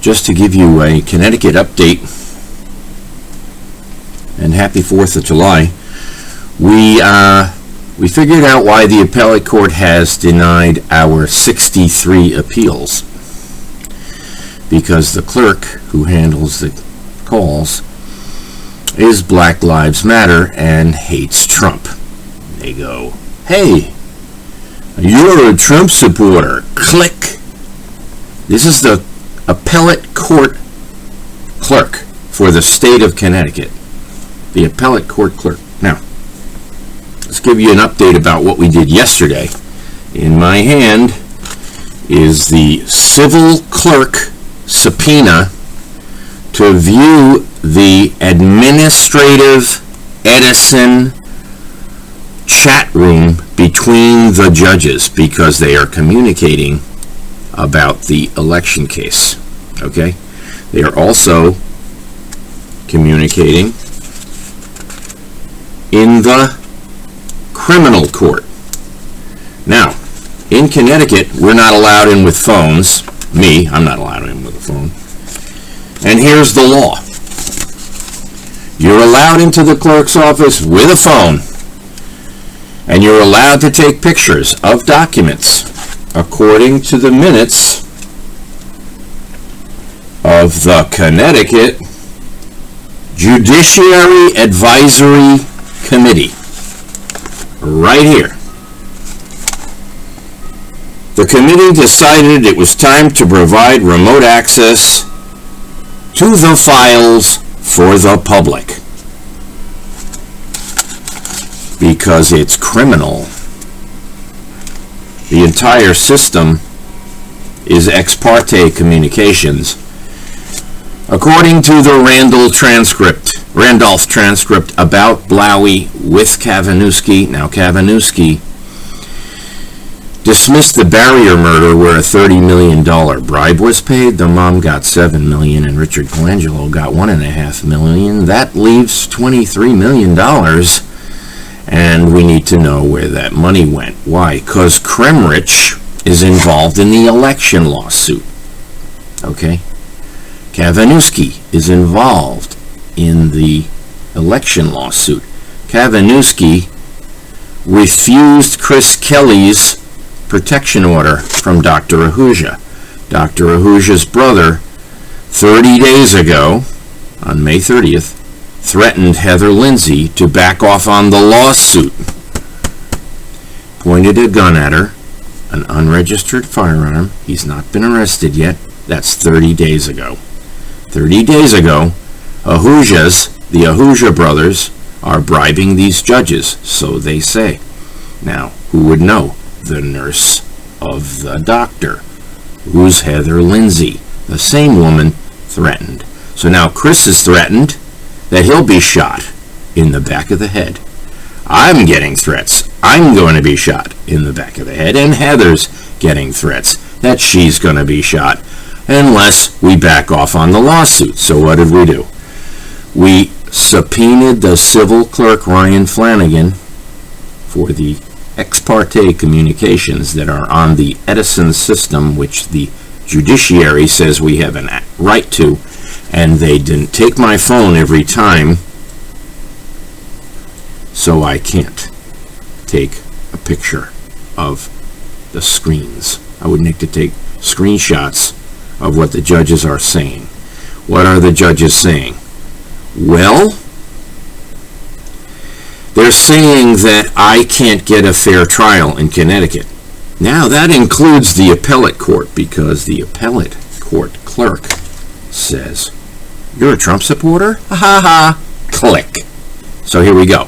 just to give you a Connecticut update, and happy 4th of July. We figured out why the appellate court has denied our 63 appeals. Because the clerk who handles the calls is Black Lives Matter and hates Trump. They go, "Hey, you're a Trump supporter." Click. This is the appellate court clerk for the state of Connecticut. The appellate court clerk. Now, let's give you an update about what we did yesterday. In my hand is the civil clerk subpoena to view the administrative Edison chat room between the judges because they are communicating about the election case. Okay? They are also communicating in the criminal court. Now, in Connecticut, we're not allowed in with phones. I'm not allowed in with a phone. And here's the law. You're allowed into the clerk's office with a phone, and you're allowed to take pictures of documents according to the minutes of the Connecticut Judiciary Advisory Committee. Right here. The committee decided it was time to provide remote access to the files for the public because it's criminal. The entire system is ex parte communications. According to the Randolph transcript about Blowy with Kavanewski. Now, Kavanewski dismissed the Barrier murder where a $30 million bribe was paid. The mom got $7 million and Richard Colangelo got $1.5 million. That leaves $23 million, and we need to know where that money went. Why? Because Kremrich is involved in the election lawsuit. Okay? Kavanewski is involved in the election lawsuit. Kavanewski refused Chris Kelly's protection order from Dr. Ahuja. Dr. Ahuja's brother, 30 days ago, on May 30th, threatened Heather Lindsay to back off on the lawsuit. Pointed a gun at her, an unregistered firearm. He's not been arrested yet. That's 30 days ago. 30 days ago, the Ahuja brothers are bribing these judges, so they say. Now, who would know? The nurse of the doctor, who's Heather Lindsay, the same woman threatened. So now Chris is threatened that he'll be shot in the back of the head. I'm getting threats. I'm going to be shot in the back of the head, and Heather's getting threats that she's going to be shot unless we back off on the lawsuit. So what did we do? We subpoenaed the civil clerk Ryan Flanagan for the ex parte communications that are on the Edison system, which the judiciary says we have a right to, and they didn't take my phone every time, so I can't take a picture of the screens. I would need to take screenshots of what the judges are saying. What are the judges saying? Well, they're saying that I can't get a fair trial in Connecticut. Now, that includes the appellate court, because the appellate court clerk says, "You're a Trump supporter? Ha ha ha." Click. So here we go.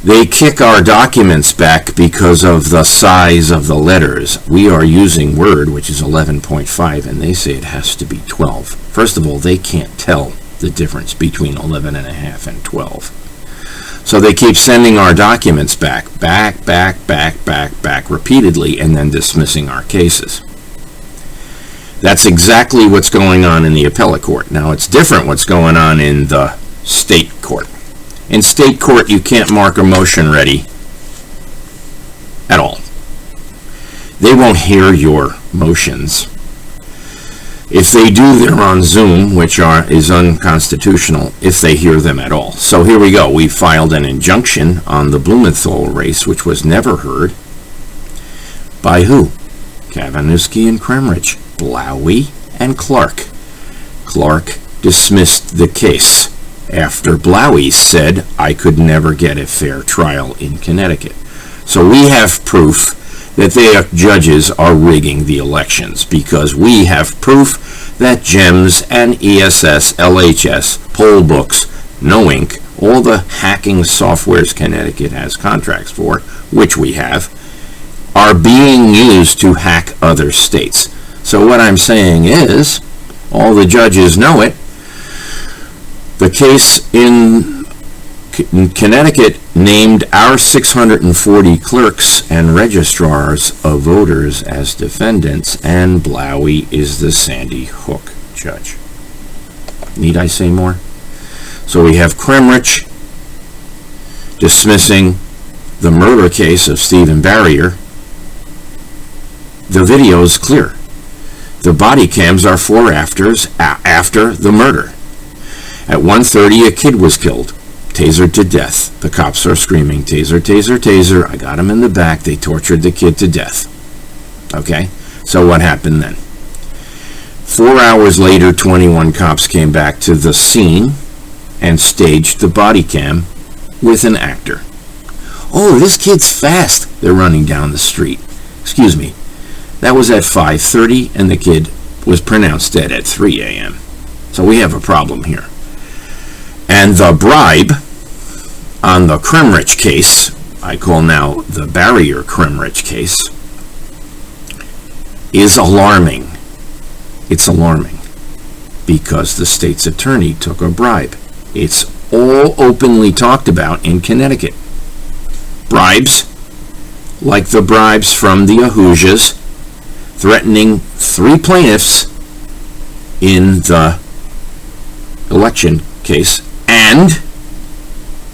They kick our documents back because of the size of the letters. We are using Word, which is 11.5, and they say it has to be 12. First of all, they can't tell the difference between 11.5 and 12. So they keep sending our documents back, repeatedly, and then dismissing our cases. That's exactly what's going on in the appellate court. Now, it's different what's going on in the state court. In state court, you can't mark a motion ready at all. They won't hear your motions. If they do, they're on Zoom, which is unconstitutional if they hear them at all. So here we go. We filed an injunction on the Blumenthal race, which was never heard. By who? Kavaniewski and Kremrich, Blowy and Clark. Clark dismissed the case after Blowy said I could never get a fair trial in Connecticut. So we have proof that their judges are rigging the elections, because we have proof that GEMS and ESS, LHS, poll books, No Ink, all the hacking softwares Connecticut has contracts for, which we have, are being used to hack other states. So what I'm saying is, all the judges know it. The case in Connecticut named our 640 clerks and registrars of voters as defendants, and Blowy is the Sandy Hook judge. Need I say more? So we have Kremrich dismissing the murder case of Stephen Barrier. The video is clear. The body cams are after the murder. At 1:30, a kid was killed, tasered to death. The cops are screaming, taser, taser, taser. I got him in the back. They tortured the kid to death. Okay? So what happened then? 4 hours later, 21 cops came back to the scene and staged the body cam with an actor. Oh, this kid's fast. They're running down the street. Excuse me. That was at 5:30, and the kid was pronounced dead at 3 a.m. So we have a problem here. And the bribe on the Kremrich case, I call now the Barrier-Kremrich case, is alarming. It's alarming because the state's attorney took a bribe. It's all openly talked about in Connecticut. Bribes, like the bribes from the Ahujas, threatening 3 plaintiffs in the election case, and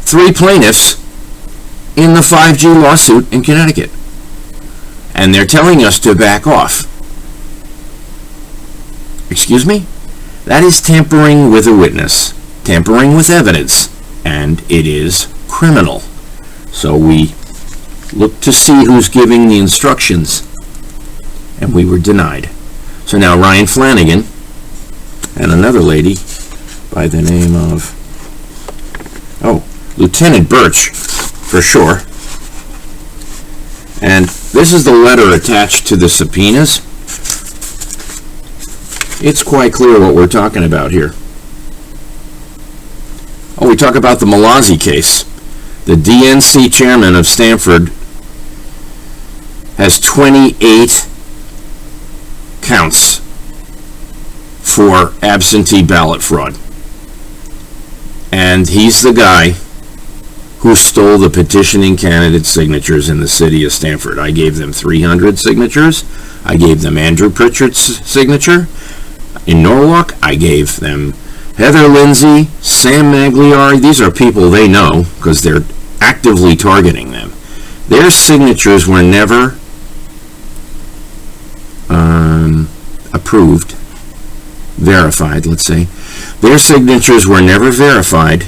3 plaintiffs in the 5G lawsuit in Connecticut. And they're telling us to back off. Excuse me? That is tampering with a witness, tampering with evidence, and it is criminal. So we look to see who's giving the instructions, and we were denied. So now Ryan Flanagan and another lady by the name of, Lieutenant Birch, for sure. And this is the letter attached to the subpoenas. It's quite clear what we're talking about here. Oh, we talk about the Malazzi case. The DNC chairman of Stanford has 28 counts for absentee ballot fraud. And he's the guy who stole the petitioning candidate signatures in the city of Stanford. I gave them 300 signatures. I gave them Andrew Pritchard's signature. In Norwalk, I gave them Heather Lindsay, Sam Magliari. These are people they know because they're actively targeting them. Their signatures were never approved, verified, let's say. Their signatures were never verified,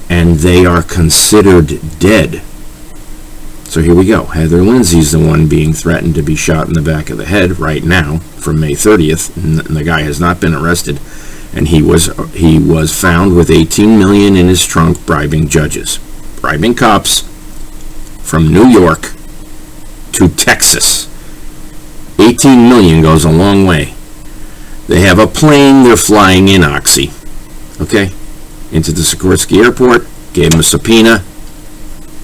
and they are considered dead. So here we go. Heather Lindsay's the one being threatened to be shot in the back of the head right now from May 30th, and the guy has not been arrested, and he was found with $18 million in his trunk bribing judges, bribing cops from New York to Texas. $18 million goes a long way. They have a plane they're flying in Oxy, okay, into the Sikorsky Airport, gave them a subpoena.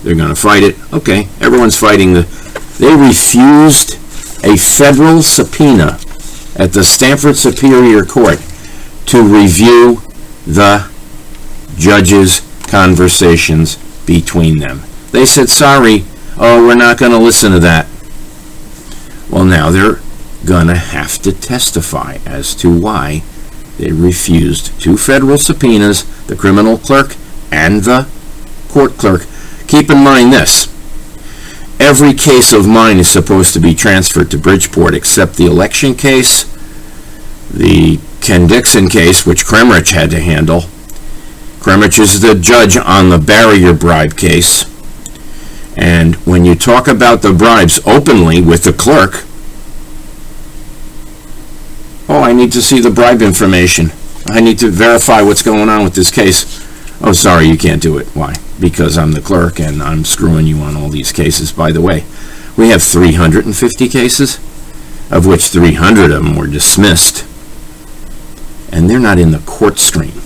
They're going to fight it. Okay, everyone's fighting They refused a federal subpoena at the Stanford Superior Court to review the judges' conversations between them. They said, sorry, we're not going to listen to that. Well, now they're going to have to testify as to why they refused 2 federal subpoenas, the criminal clerk and the court clerk. Keep in mind this. Every case of mine is supposed to be transferred to Bridgeport except the election case The Ken Dixon case, which Kremrich had to handle. Kremrich is the judge on the barrier bribe case. And when you talk about the bribes openly with the clerk, oh, I need to see the bribe information. I need to verify what's going on with this case. Oh, sorry, you can't do it. Why? Because I'm the clerk and I'm screwing you on all these cases. By the way, we have 350 cases, of which 300 of them were dismissed. And they're not in the court stream.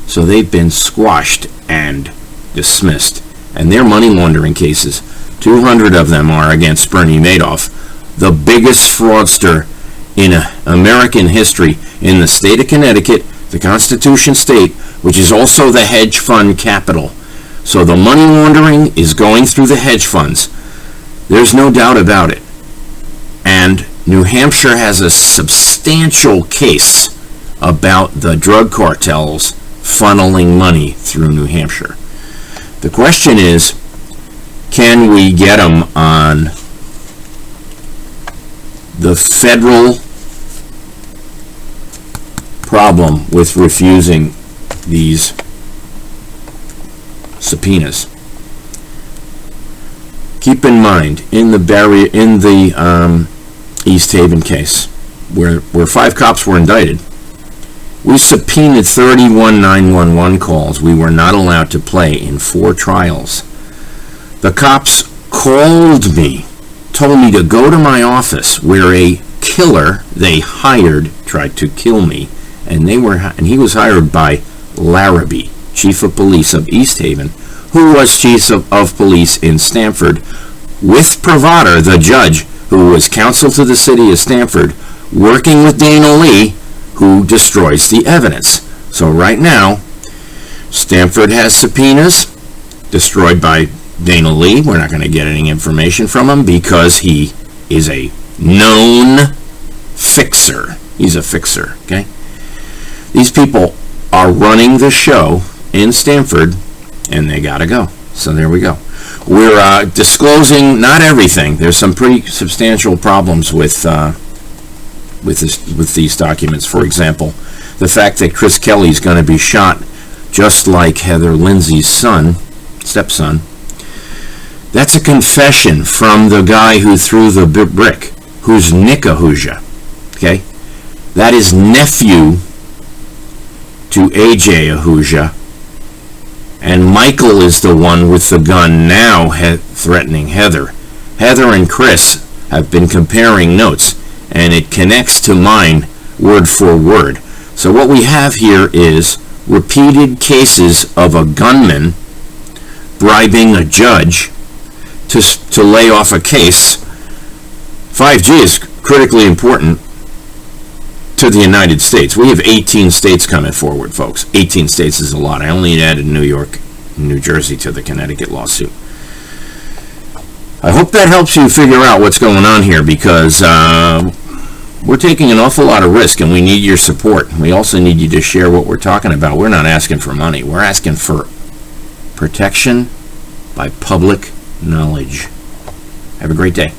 So they've been squashed and dismissed. And they're money laundering cases. 200 of them are against Bernie Madoff, the biggest fraudster in American history in the state of Connecticut, the Constitution state, which is also the hedge fund capital. So the money laundering is going through the hedge funds. There's no doubt about it. And New Hampshire has a substantial case about the drug cartels funneling money through New Hampshire. The question is, can we get them on the federal problem with refusing these subpoenas? Keep in mind, in the East Haven case, where 5 cops were indicted, we subpoenaed 31 911 calls we were not allowed to play in 4 trials. The cops called me, told me to go to my office where a killer they hired tried to kill me, and he was hired by Larrabee, chief of police of East Haven, who was chief of police in Stamford, with Provader, the judge, who was counsel to the city of Stamford, working with Dana Lee, who destroys the evidence. So right now, Stamford has subpoenas destroyed by Dana Lee. We're not going to get any information from him because he is a known fixer. He's a fixer, okay? These people are running the show in Stamford, and they got to go. So there we go. We're disclosing not everything. There's some pretty substantial problems with these documents. For example, the fact that Chris Kelly's going to be shot just like Heather Lindsay's stepson. That's a confession from the guy who threw the brick, who's Nick Ahuja. Okay? That is nephew to AJ Ahuja. And Michael is the one with the gun now threatening Heather. Heather and Chris have been comparing notes, and it connects to mine word for word. So what we have here is repeated cases of a gunman bribing a judge to lay off a case. 5G is critically important to the United States. We have 18 states coming forward, folks. 18 states is a lot. I only added New York and New Jersey to the Connecticut lawsuit. I hope that helps you figure out what's going on here, because we're taking an awful lot of risk, and we need your support. We also need you to share what we're talking about. We're not asking for money. We're asking for protection by public knowledge. Have a great day.